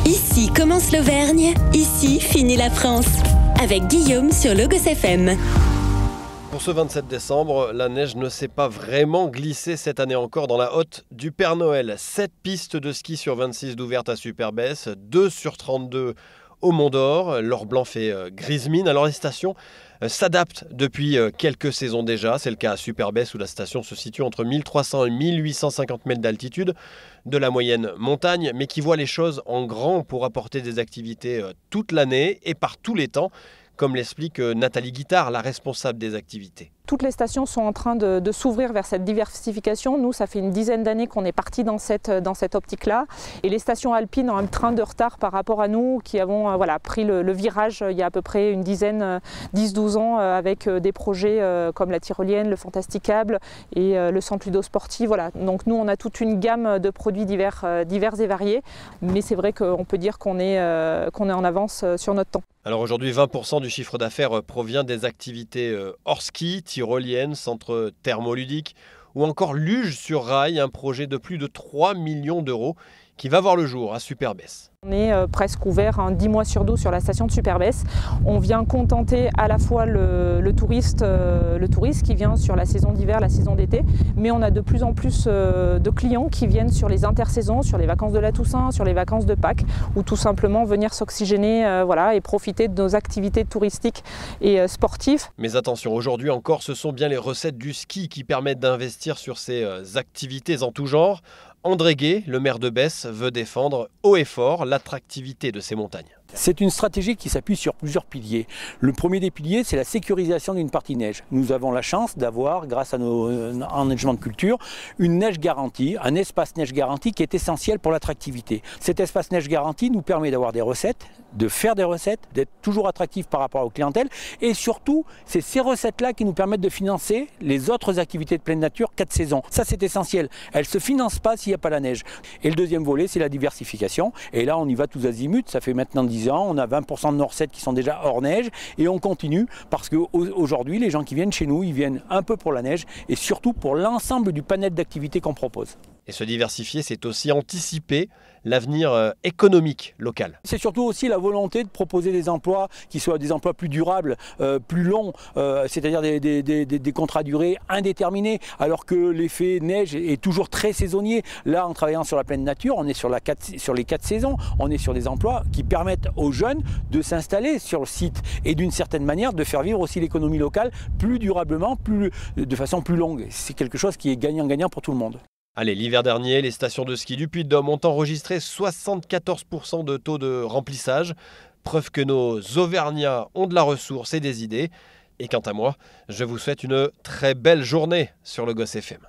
Ici commence l'Auvergne, ici finit la France. Avec Guillaume sur Logos FM. Pour ce 27 décembre, la neige ne s'est pas vraiment glissée cette année encore dans la hotte du Père Noël. 7 pistes de ski sur 26 d'ouvertes à Superbès, 2 sur 32 au Mont d'Or. L'or blanc fait grise mine. Alors les stations s'adaptent depuis quelques saisons déjà. C'est le cas à Superbès où la station se situe entre 1300 et 1850 mètres d'altitude de la moyenne montagne, mais qui voit les choses en grand pour apporter des activités toute l'année et par tous les temps, comme l'explique Nathalie Guittard, la responsable des activités. Toutes les stations sont en train de s'ouvrir vers cette diversification. Nous, ça fait une dizaine d'années qu'on est parti dans cette optique-là. Et les stations alpines ont un train de retard par rapport à nous, qui avons pris le virage il y a à peu près une dizaine, 10-12 ans, avec des projets comme la Tyrolienne, le Fantasticable et le centre ludo-sportif. Voilà. Donc nous, on a toute une gamme de produits divers et variés. Mais c'est vrai qu'on peut dire qu'on est en avance sur notre temps. Alors aujourd'hui, 20% du chiffre d'affaires provient des activités hors ski, tyrolienne, centre thermoludique ou encore luge sur rail, un projet de plus de 3 millions d'euros qui va voir le jour à Superbès. On est presque ouvert 10 mois sur 12 sur la station de Superbès. On vient contenter à la fois le touriste qui vient sur la saison d'hiver, la saison d'été, mais on a de plus en plus de clients qui viennent sur les intersaisons, sur les vacances de la Toussaint, sur les vacances de Pâques, ou tout simplement venir s'oxygéner et profiter de nos activités touristiques et sportives. Mais attention, aujourd'hui encore, ce sont bien les recettes du ski qui permettent d'investir sur ces activités en tout genre. André Gay, le maire de Besse, veut défendre haut et fort l'attractivité de ces montagnes. C'est une stratégie qui s'appuie sur plusieurs piliers. Le premier des piliers, c'est la sécurisation d'une partie neige. Nous avons la chance d'avoir, grâce à nos enneignements de culture, une neige garantie, un espace neige garanti qui est essentiel pour l'attractivité. Cet espace neige garanti nous permet d'avoir des recettes, de faire des recettes, d'être toujours attractif par rapport aux clientèles. Et surtout, c'est ces recettes-là qui nous permettent de financer les autres activités de pleine nature 4 saisons. Ça, c'est essentiel. Elles ne se financent pas s'il n'y a pas la neige. Et le deuxième volet, c'est la diversification. Et là, on y va tous azimuts. Ça fait maintenant 10 ans. On a 20% de nos recettes qui sont déjà hors neige. Et on continue parce qu'aujourd'hui, les gens qui viennent chez nous, ils viennent un peu pour la neige et surtout pour l'ensemble du panel d'activités qu'on propose. Et se diversifier, c'est aussi anticiper l'avenir économique local. C'est surtout aussi la volonté de proposer des emplois qui soient des emplois plus durables, plus longs, c'est-à-dire des contrats à durée indéterminée, alors que l'effet neige est toujours très saisonnier. Là, en travaillant sur la pleine nature, on est sur les 4 saisons, on est sur des emplois qui permettent aux jeunes de s'installer sur le site et d'une certaine manière de faire vivre aussi l'économie locale plus durablement, de façon plus longue. C'est quelque chose qui est gagnant-gagnant pour tout le monde. Allez, l'hiver dernier, les stations de ski du Puy-de-Dôme ont enregistré 74% de taux de remplissage. Preuve que nos Auvergnats ont de la ressource et des idées. Et quant à moi, je vous souhaite une très belle journée sur Logos FM.